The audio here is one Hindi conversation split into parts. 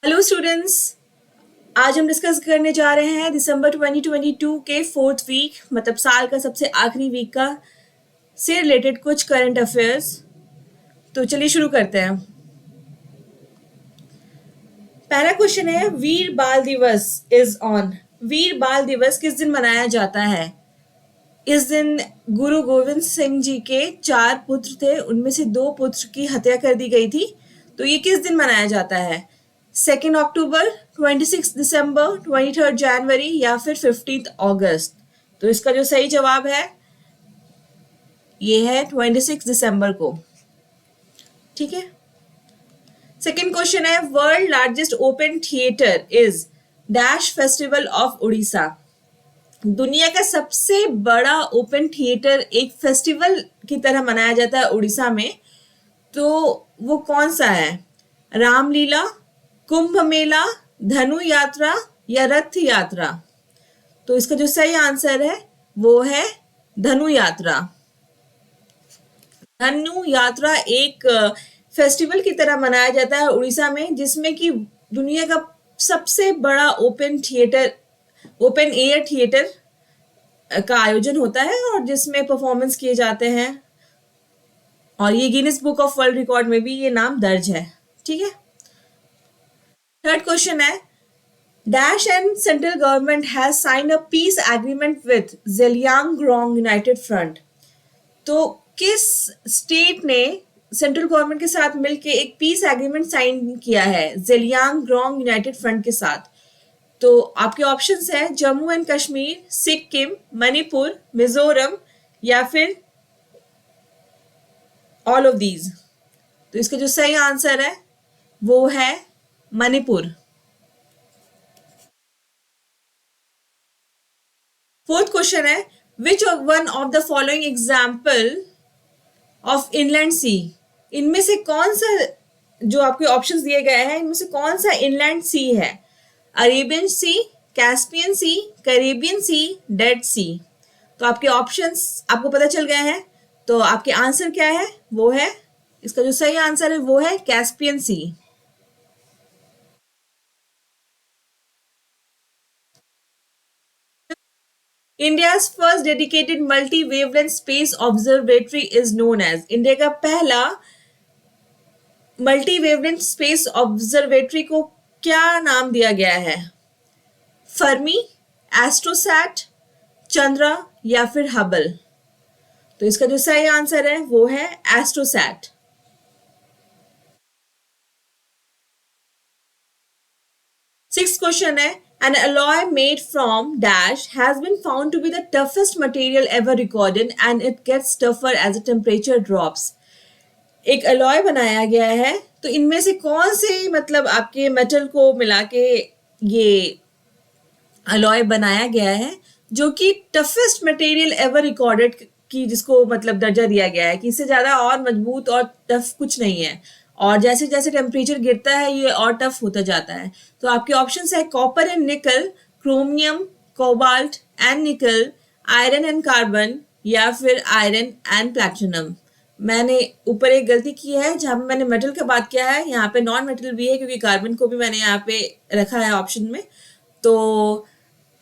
Hello students. आज हम डिस्कस करने जा रहे हैं दिसंबर 2022 के फोर्थ वीक मतलब साल का सबसे आखिरी वीक का से रिलेटेड कुछ करंट अफेयर्स। तो चलिए शुरू करते हैं। पहला क्वेश्चन है वीर बाल दिवस इज ऑन। वीर बाल दिवस किस दिन मनाया जाता है? इस दिन गुरु गोविंद सिंह जी के 4 पुत्र थे, उनमें से 2 पुत्र की हत्या कर दी गई थी। तो ये किस दिन मनाया जाता है? 2 अक्टूबर, 26 दिसंबर, 23 जनवरी या फिर 15 अगस्त। तो इसका जो सही जवाब है ये है 26 दिसंबर को। ठीक है। सेकेंड क्वेश्चन है world largest open theatre is dash festival of Orissa. दुनिया का सबसे बड़ा ओपन थिएटर एक फेस्टिवल की तरह मनाया जाता है उड़ीसा में, तो वो कौन सा है? रामलीला, कुंभ मेला, धनु यात्रा या रथ यात्रा। तो इसका जो सही आंसर है वो है धनु यात्रा। धनु यात्रा एक फेस्टिवल की तरह मनाया जाता है उड़ीसा में, जिसमें कि दुनिया का सबसे बड़ा ओपन एयर थिएटर का आयोजन होता है और जिसमें परफॉर्मेंस किए जाते हैं, और ये Guinness book of world record में भी ये नाम दर्ज है। ठीक है। थर्ड क्वेश्चन है dash and central government has signed a piece agreement with Zeliangrong United front. तो किस स्टेट ने सेंट्रल गवर्नमेंट के साथ मिलकर एक पीस एग्रीमेंट साइन किया है ज़ेलियांगरोंग यूनाइटेड फ्रंट के साथ? तो आपके ऑप्शंस है जम्मू एंड कश्मीर, सिक्किम, मणिपुर, मिजोरम या फिर ऑल ऑफ दीज। तो इसका जो सही आंसर है वो है मणिपुर। फोर्थ क्वेश्चन है which one of the following example of inland sea. इनमें से कौन सा, जो आपके ऑप्शंस दिए गए हैं इनमें से कौन सा इनलैंड सी है? अरेबियन सी, कैस्पियन सी, कैरेबियन सी, डेड सी। तो आपके ऑप्शंस आपको पता चल गए हैं, तो आपके आंसर क्या है? वो है, इसका जो सही आंसर है वो है Caspian sea. India's first dedicated multi wavelength space observatory is known as. India का पहला मल्टी वेवलेंथ स्पेस ऑब्जर्वेटरी को क्या नाम दिया गया है? फर्मी, एस्ट्रोसैट, चंद्रा या फिर हबल। तो इसका जो सही आंसर है वो है एस्ट्रोसैट। सिक्स्थ क्वेश्चन है an alloy made from dash has been found to be the toughest material ever recorded and it gets tougher as the temperature drops। एक अलॉय बनाया गया है, तो इनमें से कौन से मतलब आपके मेटल को मिला के ये अलॉय बनाया गया है जो कि टफेस्ट मटेरियल एवर रिकॉर्डेड की, जिसको मतलब दर्जा दिया गया है कि इससे ज़्यादा और मजबूत और टफ कुछ नहीं है, और जैसे जैसे टेम्परेचर गिरता है ये और टफ होता जाता है। तो आपके ऑप्शंस है कॉपर एंड निकल, क्रोमियम, कोबाल्ट एंड निकल, आयरन एंड कार्बन या फिर आयरन एंड प्लैटिनम। मैंने ऊपर एक गलती की है, जहाँ पे मैंने मेटल का बात किया है यहाँ पे नॉन मेटल भी है, क्योंकि कार्बन को भी मैंने यहाँ पे रखा है ऑप्शन में। तो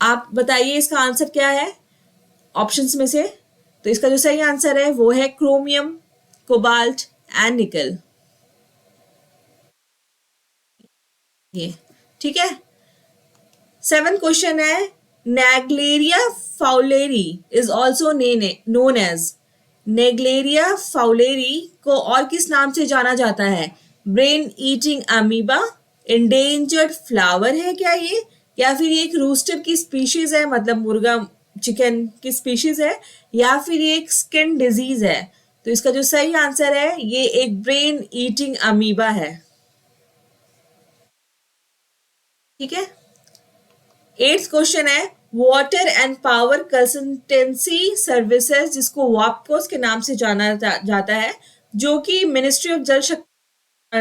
आप बताइए इसका आंसर क्या है ऑप्शंस में से? तो इसका जो सही आंसर है वो है क्रोमियम, कोबाल्ट एंड निकल। ये ठीक है। 7th क्वेश्चन है Naegleria fowleri is also known as. Naegleria fowleri को और किस नाम से जाना जाता है? Brain eating amoeba, endangered flower है क्या ये, या फिर ये एक रूस्टर की स्पीशीज है मतलब मुर्गा चिकन की स्पीशीज है, या फिर ये एक स्किन डिजीज है? तो इसका जो सही आंसर है ये एक ब्रेन ईटिंग अमीबा है। ठीक है। 8th क्वेश्चन है water and power consultancy services, जिसको वापकोस के नाम से जाना जाता है, जो कि मिनिस्ट्री ऑफ जल शक्ति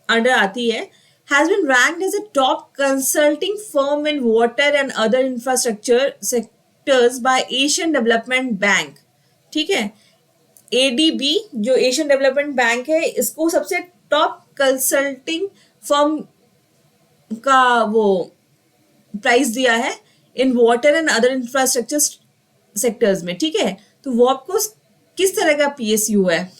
अंडर आती है, has been ranked as a top consulting firm in water and other infrastructure sectors by Asian Development Bank। ठीक है। ADB जो एशियन डेवलपमेंट बैंक है, इसको सबसे टॉप कंसल्टिंग फर्म का वो प्राइस दिया है in water and other infrastructure sectors में, ठीक है। तो वो आपको किस तरह का पीएसयू है?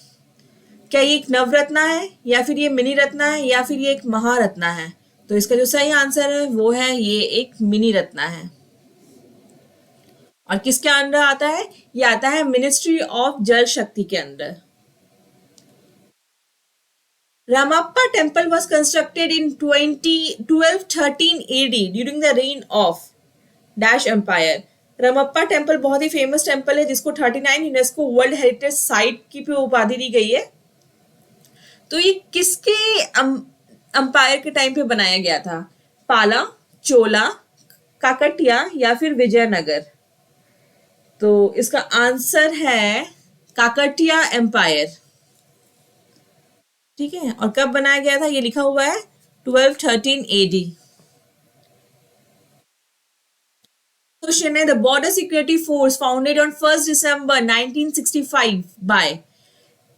क्या ये एक नवरत्ना है, या फिर ये मिनी रत्ना है, या फिर ये एक महारत्ना है? तो इसका जो सही आंसर है वो है ये एक मिनी रत्ना है। और किसके अंडर आता है? ये आता है मिनिस्ट्री ऑफ जल शक्ति के अंदर। Ramappa temple was constructed in 1213 AD during the reign of dash empire. Ramappa temple बहुत ही फेमस टेम्पल है जिसको 39 यूनेस्को वर्ल्ड हेरिटेज साइट की भी उपाधि दी गई है। तो ये किसके अंपायर के टाइम पे बनाया गया था? पाला, चोला, काकटिया या फिर विजयनगर? तो इसका आंसर है काकटिया एम्पायर, ठीक है। और कब बनाया गया था? ये लिखा हुआ है 1213 AD। क्वेश्चन है the border security force founded on 1 December 1965 by.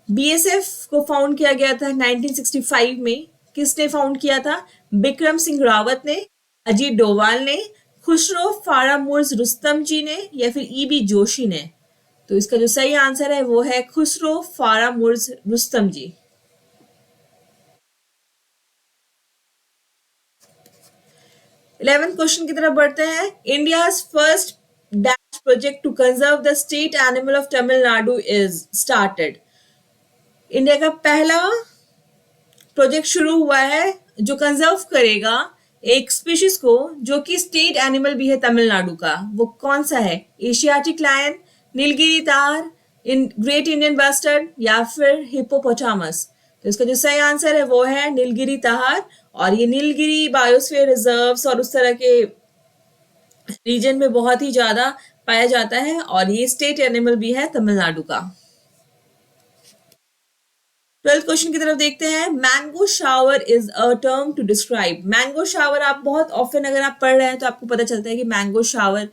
BSF को फाउंड किया गया था 1965 में। किसने फाउंड किया था? बिक्रम सिंह रावत ने, अजीत डोवाल ने, खुसरो फारामुर्ज रुस्तम जी ने, या फिर ईबी जोशी ने? तो इसका जो सही आंसर है वो है खुसरो फारामुर्ज रुस्तम जी। 11th क्वेश्चन की तरफ बढ़ते हैं। India first dash project to conserve the state animal of Tamil Nadu is started. India का पहला प्रोजेक्ट शुरू हुआ है जो कंजर्व करेगा एक स्पीशीज को जो कि स्टेट एनिमल भी है तमिलनाडु का। वो कौन सा है? एशियाटिक लायन, नीलगिरी तार, ग्रेट इंडियन बस्टर्ड, या फिर हिप्पोपोटामस? तो इसका जो सही आंसर है वो है नीलगिरी तार। और ये नीलगिरी बायोस्फीयर रिजर्व्स और उस तरह के रीजन में बहुत ही ज्यादा पाया जाता है और ये स्टेट एनिमल भी है तमिलनाडु का। 12th क्वेश्चन की तरफ देखते हैं। Mango shower is a term to describe. Mango shower आप बहुत ऑफन अगर आप पढ़ रहे हैं तो आपको पता चलता है कि मैंगो शावर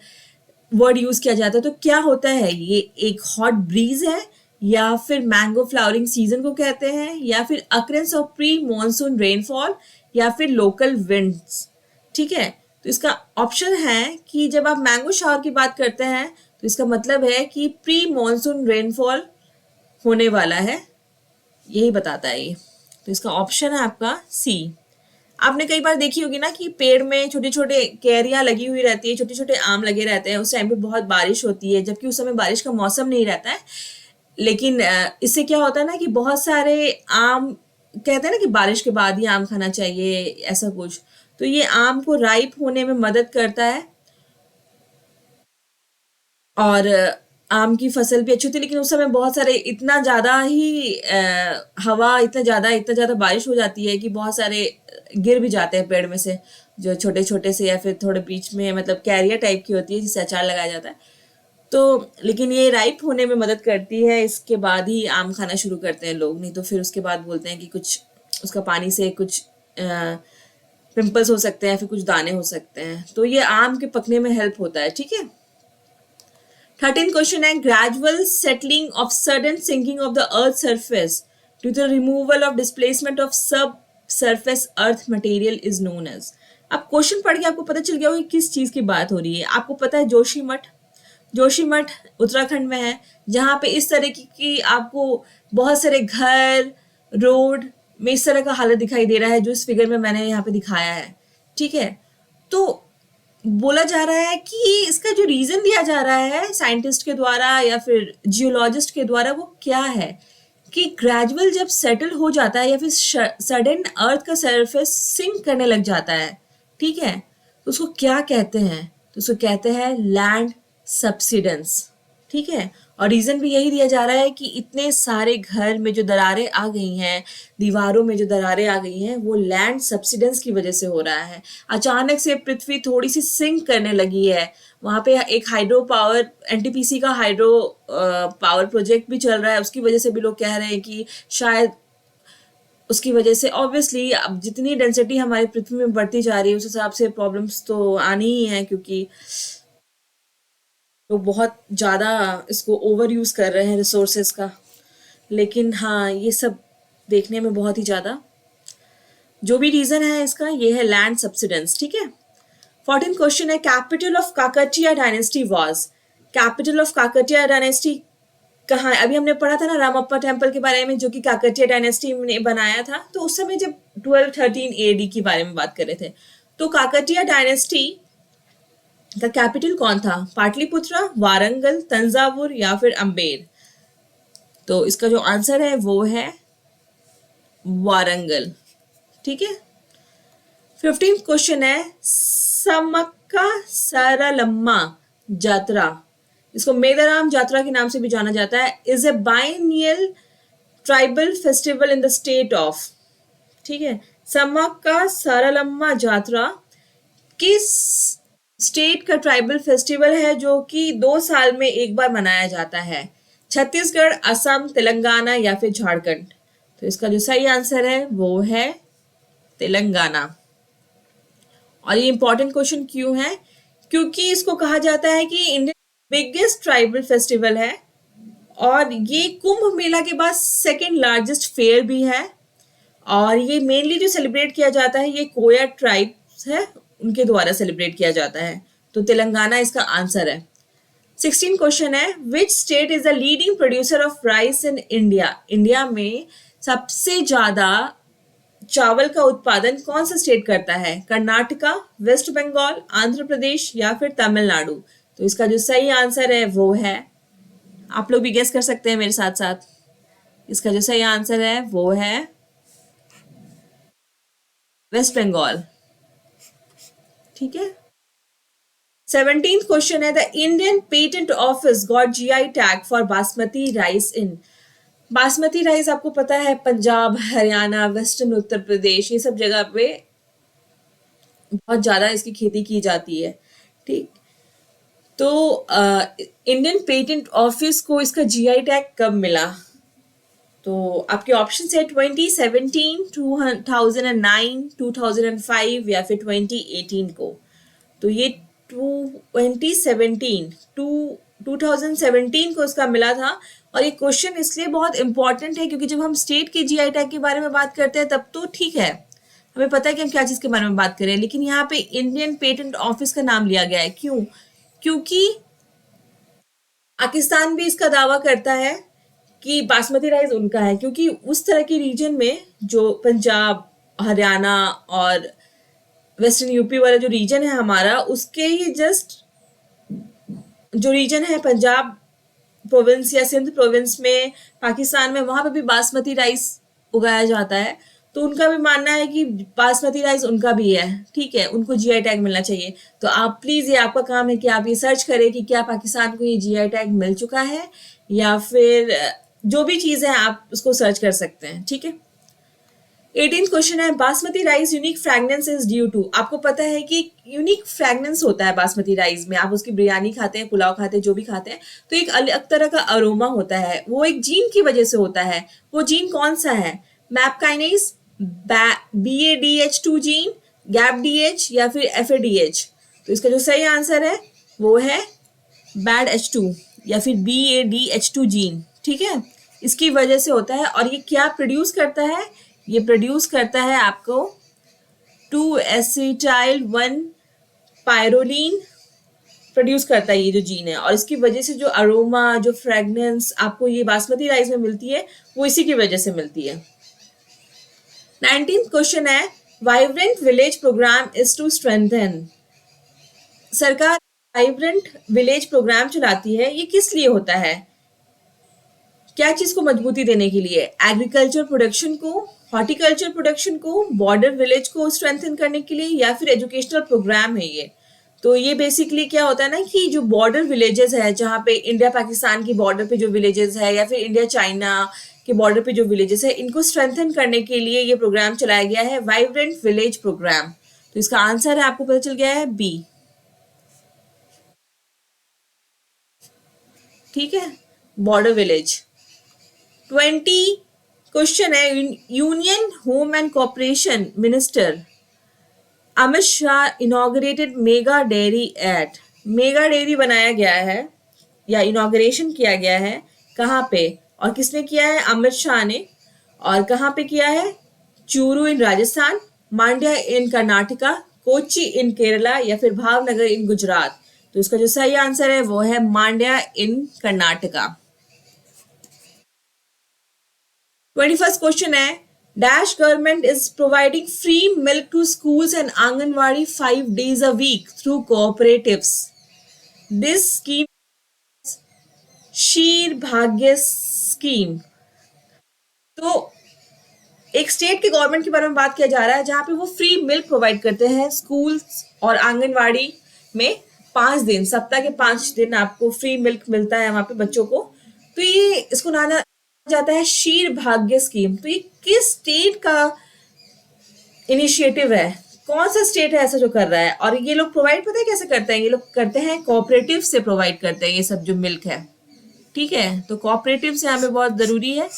वर्ड यूज किया जाता है। तो क्या होता है? ये एक हॉट ब्रीज है, या फिर मैंगो फ्लावरिंग सीजन को कहते हैं, या फिर occurrence of pre monsoon rainfall, या फिर लोकल विंड्स, ठीक है। तो इसका ऑप्शन है कि जब आप मैंगो शावर की बात करते हैं तो इसका मतलब है कि प्री मॉनसून रेनफॉल होने वाला है, यही बताता है ये। तो इसका ऑप्शन है आपका सी। आपने कई बार देखी होगी ना कि पेड़ में छोटे छोटे कैरियां लगी हुई रहती है, छोटे छोटे आम लगे रहते हैं, उस टाइम पे बहुत बारिश होती है, जबकि उस समय बारिश का मौसम नहीं रहता है। लेकिन इससे क्या होता है ना कि बहुत सारे आम, कहते हैं ना कि बारिश के बाद ही आम खाना चाहिए, ऐसा कुछ। तो ये आम को राइप होने में मदद करता है और आम की फसल भी अच्छी होती है। लेकिन उस समय बहुत सारे इतना ज़्यादा ही हवा, इतना ज़्यादा बारिश हो जाती है कि बहुत सारे गिर भी जाते हैं पेड़ में से, जो छोटे छोटे से या फिर थोड़े बीच में मतलब कैरियर टाइप की होती है जिससे अचार लगाया जाता है। तो लेकिन ये राइप होने में मदद करती है, इसके बाद ही आम खाना शुरू करते हैं लोग, नहीं तो फिर उसके बाद बोलते हैं कि कुछ उसका पानी से कुछ पिंपल्स हो सकते हैं, फिर कुछ दाने हो सकते हैं। तो ये आम के पकने में हेल्प होता है, ठीक है। 13th क्वेश्चन है gradual settling of sudden sinking of the earth surface due to removal of displacement of sub surface earth material is known as. अब क्वेश्चन पढ़ के आपको पता चल गया होगा किस चीज की बात हो रही है। आपको पता है जोशीमठ, जोशीमठ उत्तराखंड में है, जहाँ पे इस तरह की आपको बहुत सारे घर, रोड में इस तरह का हालत दिखाई दे रहा है जो इस फिगर में मैंने यहाँ पे दिखाया है, ठीक है। तो बोला जा रहा है कि इसका जो रीजन दिया जा रहा है साइंटिस्ट के द्वारा या फिर जियोलॉजिस्ट के द्वारा वो क्या है कि ग्रेजुअल जब सेटल हो जाता है या फिर सडन अर्थ का सरफेस सिंक करने लग जाता है, ठीक है, तो उसको क्या कहते हैं? तो उसको कहते हैं लैंड सब्सिडेंस, ठीक है। और रीजन भी यही दिया जा रहा है कि इतने सारे घर में जो दरारें आ गई हैं, दीवारों में जो दरारें आ गई हैं, वो लैंड सब्सिडेंस की वजह से हो रहा है। अचानक से पृथ्वी थोड़ी सी सिंक करने लगी है। वहां पे एक हाइड्रो पावर, एनटीपीसी का हाइड्रो पावर प्रोजेक्ट भी चल रहा है, उसकी वजह से भी लोग कह रहे हैं कि शायद उसकी वजह से ऑब्वियसली अब जितनी डेंसिटी हमारी पृथ्वी में बढ़ती जा रही है उस हिसाब से प्रॉब्लम्स तो आनी ही है, क्योंकि लोग बहुत ज़्यादा इसको ओवर यूज़ कर रहे हैं रिसोर्सेज का। लेकिन हाँ, ये सब देखने में बहुत ही ज़्यादा जो भी रीजन है इसका ये है लैंड सब्सिडेंस, ठीक है। 14th क्वेश्चन है capital of Kakatiya dynasty was. Capital of Kakatiya dynasty कहाँ है? अभी हमने पढ़ा था ना रामप्पा टेम्पल के बारे में जो कि काकटिया डायनेस्टी ने बनाया था, तो उस समय जब 1213 एडी के बारे में बात कर रहे थे, तो काकटिया डायनेस्टी का कैपिटल कौन था? पाटलिपुत्रा, वारंगल, तंजावुर या फिर अम्बेर? तो इसका जो आंसर है वो है वारंगल, ठीक है। 15th क्वेश्चन है समक्का सारालम्मा जात्रा, इसको मेदाराम जात्रा के नाम से भी जाना जाता है, is a biennial tribal festival in the state of, ठीक है। समक्का सारालम्मा जात्रा किस स्टेट का ट्राइबल फेस्टिवल है जो कि 2 साल में एक बार मनाया जाता है? छत्तीसगढ़, असम, तेलंगाना या फिर झारखंड? तो इसका जो सही आंसर है वो है तेलंगाना। और ये इंपॉर्टेंट क्वेश्चन क्यों है? क्योंकि इसको कहा जाता है कि इंडिया बिगेस्ट ट्राइबल फेस्टिवल है और ये कुंभ मेला के बाद सेकेंड लार्जेस्ट फेयर भी है, और ये मेनली जो सेलिब्रेट किया जाता है ये कोया ट्राइब्स है, उनके द्वारा सेलिब्रेट किया जाता है। तो तेलंगाना इसका आंसर है। 16 क्वेश्चन है which state is the leading producer of rice in India? India में सबसे ज्यादा चावल का उत्पादन कौन सा स्टेट करता है? कर्नाटका, वेस्ट बंगाल, आंध्र प्रदेश या फिर तमिलनाडु? तो इसका जो सही आंसर है वो है, आप लोग भी गेस कर सकते हैं मेरे साथ साथ, इसका जो सही आंसर है वो है वेस्ट बंगाल, ठीक है। 17th क्वेश्चन है the Indian patent office got GI tag for basmati rice in. Basmati rice आपको पता है पंजाब, हरियाणा, वेस्टर्न उत्तर प्रदेश, ये सब जगह पे बहुत ज्यादा इसकी खेती की जाती है, ठीक। तो इंडियन पेटेंट ऑफिस को इसका जीआई टैग कब मिला? तो आपके ऑप्शन है 2017, 2009, 2005 या फिर 2018 को। तो ये 2017 को इसका मिला था। और ये क्वेश्चन इसलिए बहुत इंपॉर्टेंट है क्योंकि जब हम स्टेट के जीआई टैग के बारे में बात करते हैं तब तो ठीक है, हमें पता है कि हम क्या चीज के बारे में बात कर रहे हैं, लेकिन यहाँ पे इंडियन पेटेंट ऑफिस का नाम लिया गया है। क्यों? क्योंकि पाकिस्तान भी इसका दावा करता है कि बासमती राइस उनका है, क्योंकि उस तरह के रीजन में जो पंजाब, हरियाणा और वेस्टर्न यूपी वाला जो रीजन है हमारा, उसके ही जस्ट जो रीजन है पंजाब प्रोविंस या सिंध प्रोविंस में पाकिस्तान में, वहां पे भी बासमती राइस उगाया जाता है। तो उनका भी मानना है कि बासमती राइस उनका भी है, ठीक है, उनको जीआई टैग मिलना चाहिए। तो आप प्लीज, ये आपका काम है कि आप ये सर्च करें कि क्या पाकिस्तान को ये जीआई टैग मिल चुका है, या फिर जो भी चीज है आप उसको सर्च कर सकते हैं, ठीक है। 18th क्वेश्चन है basmati rice unique fragrance is due to. आपको पता है कि यूनिक फ्रेगनेंस होता है बासमती राइस में, आप उसकी बिरयानी खाते हैं, पुलाव खाते हैं, जो भी खाते हैं, तो एक अलग तरह का अरोमा होता है, वो एक जीन की वजह से होता है। वो जीन कौन सा है? मैपकाइनेज, BADH2 जीन, गैपडीएच या फिर FADH? तो इसका जो सही आंसर है वो है BADH2 या फिर BADH2 जीन, ठीक है। इसकी वजह से होता है। और ये क्या प्रोड्यूस करता है? ये प्रोड्यूस करता है आपको 2-एसिटाइल-1 पायरोलीन प्रोड्यूस करता है ये जो जीन है, और इसकी वजह से जो अरोमा, जो फ्रेगनेंस आपको ये बासमती राइस में मिलती है वो इसी की वजह से मिलती है। 19th क्वेश्चन है vibrant village program is to strengthen. सरकार वाइब्रेंट विलेज प्रोग्राम चलाती है, ये किस लिए होता है? क्या चीज को मजबूती देने के लिए? एग्रीकल्चर प्रोडक्शन को, हॉर्टिकल्चर प्रोडक्शन को, बॉर्डर विलेज को स्ट्रेंथन करने के लिए, या फिर एजुकेशनल प्रोग्राम है ये? तो ये बेसिकली क्या होता है ना कि जो बॉर्डर विलेजेस है, जहाँ पे इंडिया पाकिस्तान की बॉर्डर पे जो विलेजेस है, या फिर इंडिया चाइना के बॉर्डर पे जो विलेजेस है, इनको स्ट्रेंथन करने के लिए ये प्रोग्राम चलाया गया है, वाइब्रेंट विलेज प्रोग्राम। तो इसका आंसर है, आपको पता चल गया है, B, ठीक है, बॉर्डर विलेज। 20 क्वेश्चन है union home and corporation minister Amit Shah inaugurated mega dairy at. Mega dairy बनाया गया है या इनॉग्रेशन किया गया है, कहाँ पे और किसने किया है? अमित शाह ने। और कहाँ पे किया है? चूरू इन राजस्थान, मांड्या इन कर्नाटका, कोची इन केरला या फिर भावनगर इन गुजरात? तो इसका जो सही आंसर है वो है Mandya in Karnataka. 21st question है, dash government is providing free milk to schools and anganwadi 5 days a week through cooperatives. This scheme Ksheera Bhagya scheme. तो एक स्टेट के गवर्नमेंट के बारे में बात किया जा रहा है जहां पे वो फ्री मिल्क प्रोवाइड करते हैं स्कूल्स और आंगनवाड़ी में। 5 दिन, सप्ताह के 5 दिन आपको फ्री मिल्क मिलता है वहां पे बच्चों को। तो ये इसको नाम जाता है शीर भाग्य स्कीम। तो ये किस स्टेट का इनिशिएटिव है, कौन सा स्टेट है ऐसा जो कर रहा है? और ये लोग प्रोवाइड पता है कैसे करते हैं? ये लोग करते हैं कोऑपरेटिव से प्रोवाइड करते हैं ये सब जो मिल्क है। ठीक है, तो कोऑपरेटिव से हमें बहुत जरूरी है।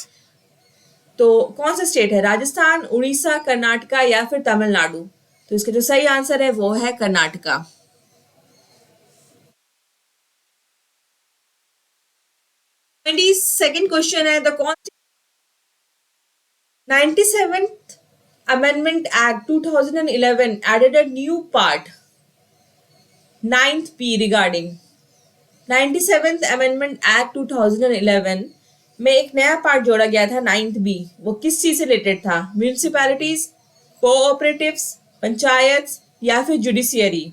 तो कौन सा स्टेट है? राजस्थान, उड़ीसा, कर्नाटका या फिर तमिलनाडु? तो इसका जो सही आंसर है वो है कर्नाटका। 22nd क्वेश्चन है, the 97th Amendment Act 2011 added a new part 9th P regarding 97th Amendment Act 2011 में एक नया पार्ट जोड़ा गया था 9th बी। वो किस चीज से रिलेटेड था? म्यूनिसिपैलिटीज, कोऑपरेटिव्स, पंचायत या फिर जुडिशियरी?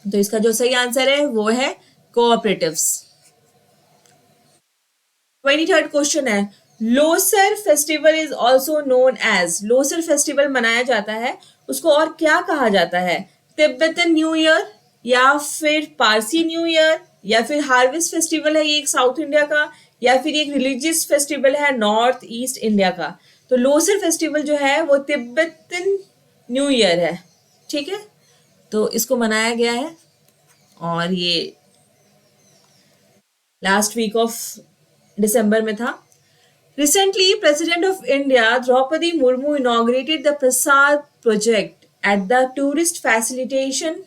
तो इसका जो सही आंसर है वो है कोऑपरेटिव्स। 23rd क्वेश्चन है, Losar festival is also known as. Losar festival मनाया जाता है, उसको और क्या कहा जाता है? तिब्बतन न्यू ईयर या फिर पारसी न्यू ईयर या फिर हार्वेस्ट फेस्टिवल है ये एक साउथ इंडिया का, या फिर एक रिलीजियस फेस्टिवल है नॉर्थ ईस्ट इंडिया का? तो लोसर फेस्टिवल जो है वो तिब्बतन न्यू ईयर है। ठीक है, तो इसको मनाया गया है और ये लास्ट वीक ऑफ दिसंबर में था। Recently, President of India Draupadi Murmu inaugurated the Prasad project at the Tourist Facilitation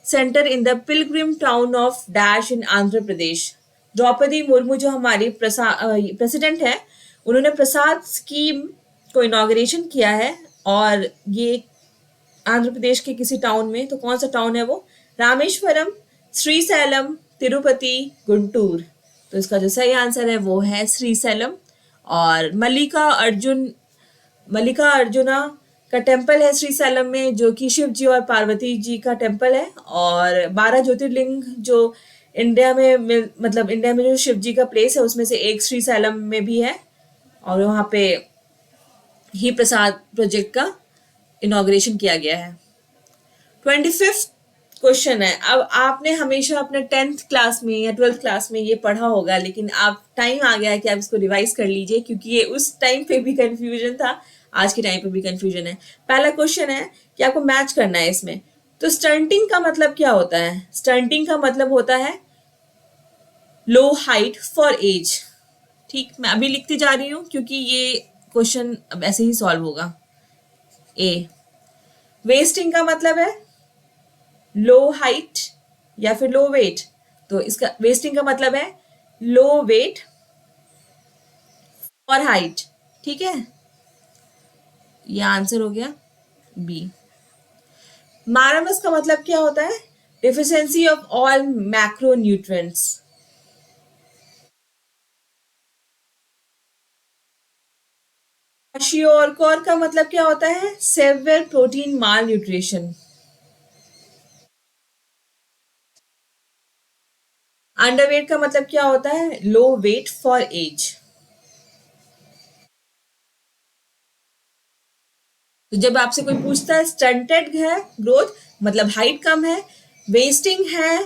Center in the pilgrim town of Dash in Andhra Pradesh. Draupadi Murmu जो हमारी प्रेसिडेंट है, उन्होंने प्रसाद स्कीम को इनॉग्रेशन किया है और ये आंध्र प्रदेश के किसी टाउन में। तो कौन सा टाउन है वो? रामेश्वरम, श्रीसैलम, तिरुपति, गुंटूर। तो इसका जो सही आंसर है वो है श्रीसैलम। और मल्लिका अर्जुना का टेम्पल है श्रीसैलम में, जो कि शिव जी और पार्वती जी का टेम्पल है। और 12 ज्योतिर्लिंग जो इंडिया में जो शिव जी का प्लेस है उसमें से एक श्रीसैलम में भी है, और वहाँ पे ही प्रसाद प्रोजेक्ट का इनॉग्रेशन किया गया है। 25th क्वेश्चन है, अब आपने हमेशा अपने 10th क्लास में या 12th क्लास में ये पढ़ा होगा, लेकिन आप टाइम आ गया है कि आप इसको रिवाइज कर लीजिए, क्योंकि ये उस टाइम पे भी कंफ्यूजन था, आज के टाइम पे भी कंफ्यूजन है। पहला क्वेश्चन है कि आपको मैच करना है इसमें। तो स्टंटिंग का मतलब क्या होता है? स्टंटिंग का मतलब होता है लो हाइट फॉर एज। ठीक, मैं अभी लिखती जा रही हूँ क्योंकि ये क्वेश्चन अब ऐसे ही सॉल्व होगा। ए, वेस्टिंग का मतलब है लो हाइट या फिर लो वेट। तो इसका वेस्टिंग का मतलब है लो वेट और हाइट। ठीक है, यह आंसर हो गया बी। मारामस का मतलब क्या होता है? Deficiency of all macro nutrients. Kwashiorkor का मतलब क्या होता है? सेवियर प्रोटीन माल न्यूट्रिशन। अंडरवेट का मतलब क्या होता है? लो वेट फॉर एज। तो जब आपसे कोई पूछता है स्टंटेड है ग्रोथ, मतलब हाइट कम है, वेस्टिंग है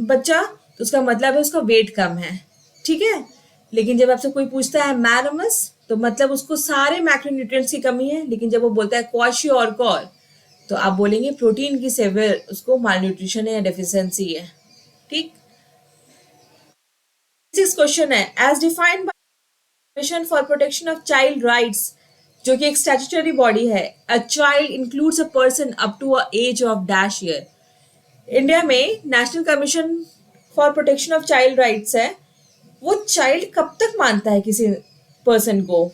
बच्चा, तो उसका मतलब है उसका वेट कम है। ठीक है, लेकिन जब आपसे कोई पूछता है मैरमस, तो मतलब उसको सारे मैक्रोन्यूट्रिएंट्स की कमी है। लेकिन जब वो बोलता है क्वाशियोरकोर, तो आप बोलेंगे प्रोटीन की सेवियर उसको मालन्यूट्रिशन है या डेफिशिएंसी है। ठीक, सिक्स क्वेश्चन है, as defined by mission for protection of child rights, जो कि एक स्टैट्यूटरी बॉडी है, a child includes a person up to a age of dash year. India में national commission for protection of child rights है, वो चाइल्ड कब तक मानता है किसी पर्सन को?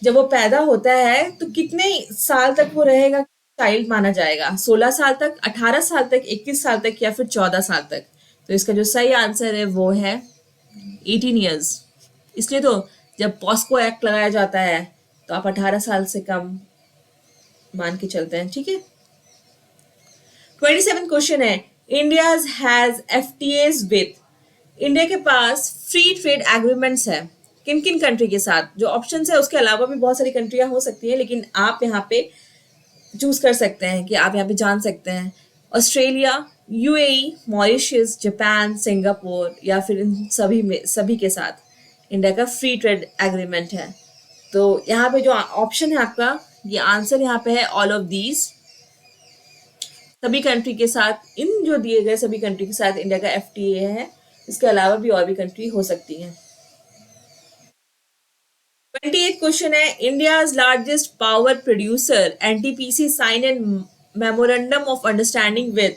जब वो पैदा होता है तो कितने साल तक वो रहेगा, चाइल्ड माना जाएगा? 16 साल तक, 18 साल तक, 21 साल तक, या फिर 14 साल तक? तो इसका जो सही आंसर है वो है 18 years। इसलिए तो जब पॉस्को एक्ट लगाया जाता है तो आप 18 साल से कम मान के चलते हैं, ठीक है। 27 क्वेश्चन है, इंडिया हैज एफटीएज विथ। इंडिया के पास फ्री ट्रेड एग्रीमेंट्स है किन किन कंट्री के साथ? जो ऑप्शन है उसके अलावा भी बहुत सारी कंट्रियां हो सकती हैं, लेकिन आप यहाँ पे चूज कर सकते हैं कि आप यहाँ पे जान सकते हैं। Australia, UAE, Mauritius, Japan, Singapore, या फिर इन सभी के साथ इंडिया का फ्री ट्रेड एग्रीमेंट है। तो यहाँ पे जो ऑप्शन है आपका, ये आंसर यहाँ पे है ऑल ऑफ दीज। सभी कंट्री के साथ, इन जो दिए गए सभी कंट्री के साथ इंडिया का एफटीए है। इसके अलावा भी और भी कंट्री हो सकती हैं। 28th क्वेश्चन है, India's largest power producer NTPC sign an memorandum of understanding with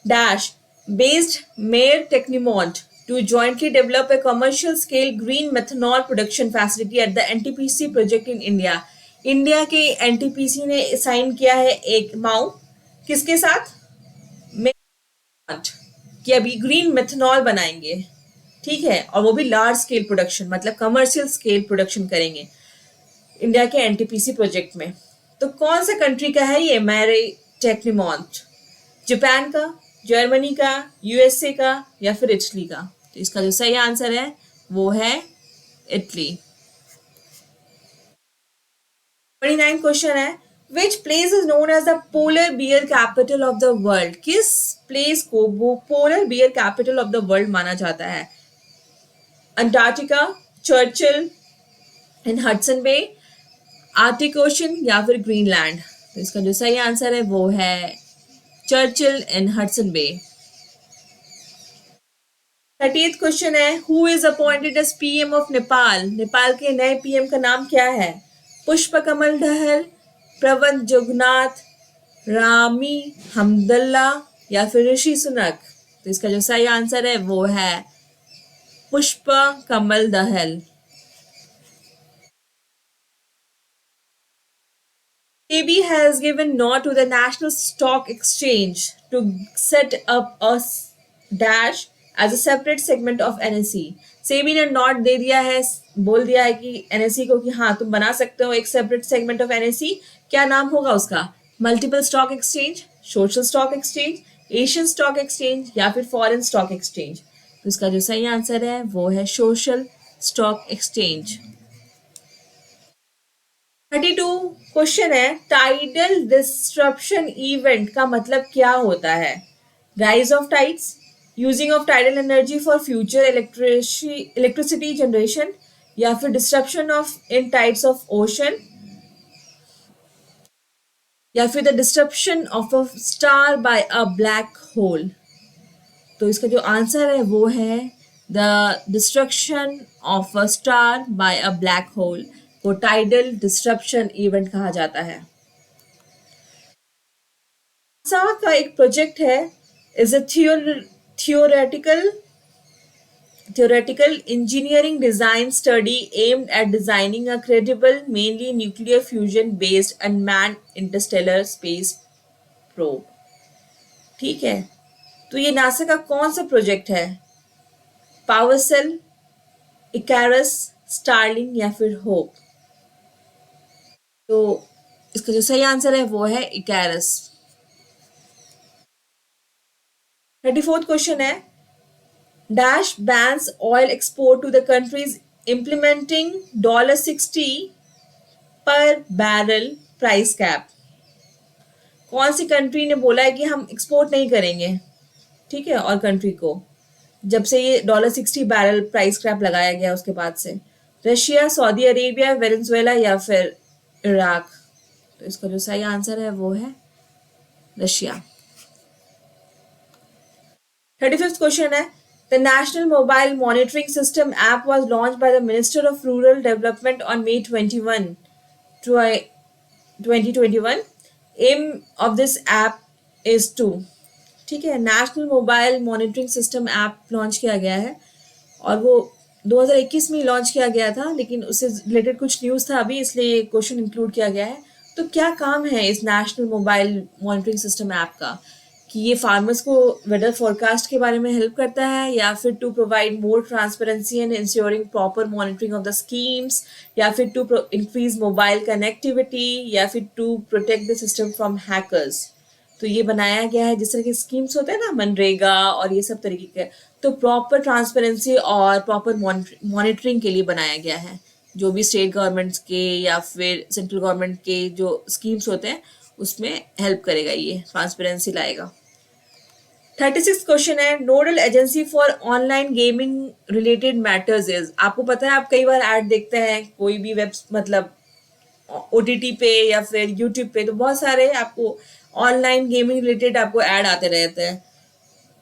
dash based Maire Tecnimont to jointly develop a commercial scale green methanol production facility at the NTPC project in India. India के एनटीपीसी ने साइन किया है एक माउ किसके साथ? कि अभी ग्रीन मेथनॉल बनाएंगे, ठीक है, और वो भी लार्ज स्केल प्रोडक्शन, मतलब कमर्शियल स्केल प्रोडक्शन करेंगे इंडिया के एनटीपीसी प्रोजेक्ट में। तो कौन सा कंट्री का है ये मेरे टेक्निमोंट? जापान का, जर्मनी का, यूएसए का, या फिर इटली का? तो इसका जो सही आंसर है वो है इटली। 29 क्वेश्चन है, which place is known as the polar bear capital of the world? किस प्लेस को वो polar bear capital of the world माना जाता है? Antarctica, Churchill in Hudson Bay, Arctic Ocean, या फिर ग्रीनलैंड? तो इसका जो सही आंसर है वो है Churchill in Hudson Bay. 30th question है, who is appointed as PM of Nepal? Nepal के नए पीएम का नाम क्या है? पुष्प कमल दहल, प्रवंत जुगनाथ, रामी हमदल्ला, या फिर ऋषि सुनक? तो इसका जो सही आंसर है वो है पुष्प Kamal Dahal. SEBI has given nod to the National Stock Exchange to set up a dash as a separate segment of NSE। SEBI ने नॉट दे दिया है, बोल दिया है कि NSE को कि हाँ तुम बना सकते हो एक सेपरेट सेगमेंट ऑफ NSE। क्या नाम होगा उसका? Multiple stock exchange, social stock exchange, Asian stock exchange, या फिर फॉरेन स्टॉक एक्सचेंज? तो इसका जो सही आंसर है वो है सोशल स्टॉक एक्सचेंज। 32 क्वेश्चन है, टाइडल डिस्ट्रप्शन इवेंट का मतलब क्या होता है? Rise of tides, using of tidal energy for future electricity generation, या फिर disruption of in tides of ocean, या फिर the disruption of a star by a black hole? तो इसका जो आंसर है वो है the destruction of a star by a black hole को टाइडल डिस्ट्रप्शन इवेंट कहा जाता है। नासा का एक प्रोजेक्ट है, is a theoretical engineering design study aimed at designing a credible, mainly nuclear fusion based unmanned interstellar space probe। ठीक है, तो ये नासा का कौन सा प्रोजेक्ट है? पावर सेल, इकारस, स्टारलिंग, या फिर होप? तो इसका जो सही आंसर है वो है इकारस। 34th क्वेश्चन है, dash bans oil export to the countries implementing $60 per barrel price cap. कौन सी कंट्री ने बोला है कि हम एक्सपोर्ट नहीं करेंगे, ठीक है, और कंट्री को, जब से ये $60 बैरल प्राइस कैप लगाया गया उसके बाद से? रशिया, सऊदी अरेबिया, वेनेजुएला, या फिर इराक? तो इसका जो सही आंसर है वो है रशिया। 35th क्वेश्चन है, the national mobile monitoring system app was launched by the minister of rural development on May 21, 2021। Aim of this app is to, ठीक है, national mobile monitoring system app launch किया गया है और वो 2021 में लॉन्च किया गया था, लेकिन उससे रिलेटेड कुछ न्यूज़ था अभी, इसलिए क्वेश्चन इंक्लूड किया गया है। तो क्या काम है इस national mobile monitoring system app का? कि ये फार्मर्स को वेदर फोरकास्ट के बारे में हेल्प करता है, या फिर to provide more transparency and insuring proper monitoring of the schemes, या फिर टू इंक्रीज मोबाइल कनेक्टिविटी, या फिर to protect the system from hackers. तो ये बनाया गया है, जिस तरह के स्कीम्स होते हैं ना, मनरेगा और ये सब तरीके के, तो प्रॉपर ट्रांसपेरेंसी और प्रॉपर मॉनिटरिंग के लिए बनाया गया है। जो भी स्टेट गवर्नमेंट्स के या फिर सेंट्रल गवर्नमेंट के जो स्कीम्स होते हैं उसमें हेल्प करेगा, ये ट्रांसपेरेंसी लाएगा। 36 क्वेश्चन है, nodal agency for online gaming related matters is. आपको पता है, आप कई बार ऐड देखते हैं कोई भी वेब, मतलब OTT पे या फिर यूट्यूब पे, तो बहुत सारे आपको ऑनलाइन गेमिंग रिलेटेड आपको ऐड आते रहते हैं।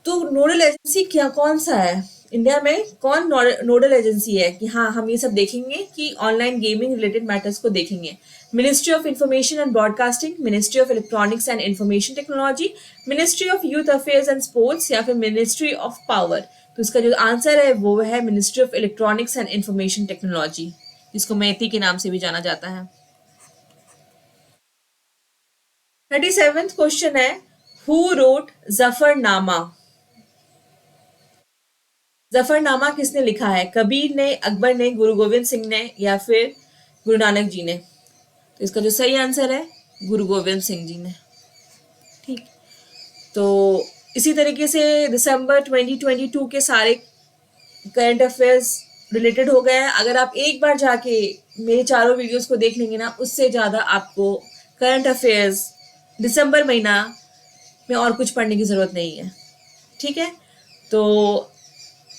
तो नोडल एजेंसी क्या, कौन सा है इंडिया में, कौन नोडल एजेंसी है कि हाँ हम ये सब देखेंगे कि ऑनलाइन गेमिंग रिलेटेड मैटर्स को देखेंगे? Ministry of information and broadcasting, ministry of electronics and information technology, ministry of youth affairs and sports, या फिर मिनिस्ट्री ऑफ पावर? तो इसका जो आंसर है वो है ministry of electronics and information technology, जिसको मैती के नाम से भी जाना जाता है। 37th क्वेश्चन है, हु रोट जफरनामा? जफरनामा किसने लिखा है? कबीर ने, अकबर ने, गुरु गोविंद सिंह ने, या फिर गुरु नानक जी ने? तो इसका जो सही आंसर है गुरु गोविंद सिंह जी ने। ठीक, तो इसी तरीके से दिसंबर 2022 के सारे करंट अफेयर्स रिलेटेड हो गए हैं। अगर आप एक बार जाके मेरे चारों वीडियोस को देख लेंगे ना, उससे ज़्यादा आपको करंट अफेयर्स दिसंबर महीना में और कुछ पढ़ने की ज़रूरत नहीं है। ठीक है, तो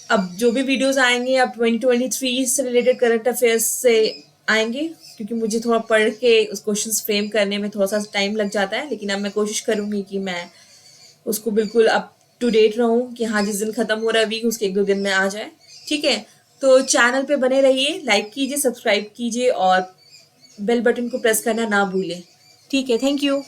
अब जो भी वीडियोस आएंगे अब 2023 से रिलेटेड करंट अफेयर्स से आएंगे, क्योंकि मुझे थोड़ा पढ़ के उस क्वेश्चंस फ्रेम करने में थोड़ा सा टाइम लग जाता है, लेकिन अब मैं कोशिश करूँगी कि मैं उसको बिल्कुल अप टू डेट रहूँ कि हाँ जिस दिन ख़त्म हो रहा है वीक उसके 1-2 दिन में आ जाए। ठीक है, तो चैनल पे बने रहिए, लाइक कीजिए, सब्सक्राइब कीजिए और बेल बटन को प्रेस करना ना भूलें। ठीक है, थैंक यू।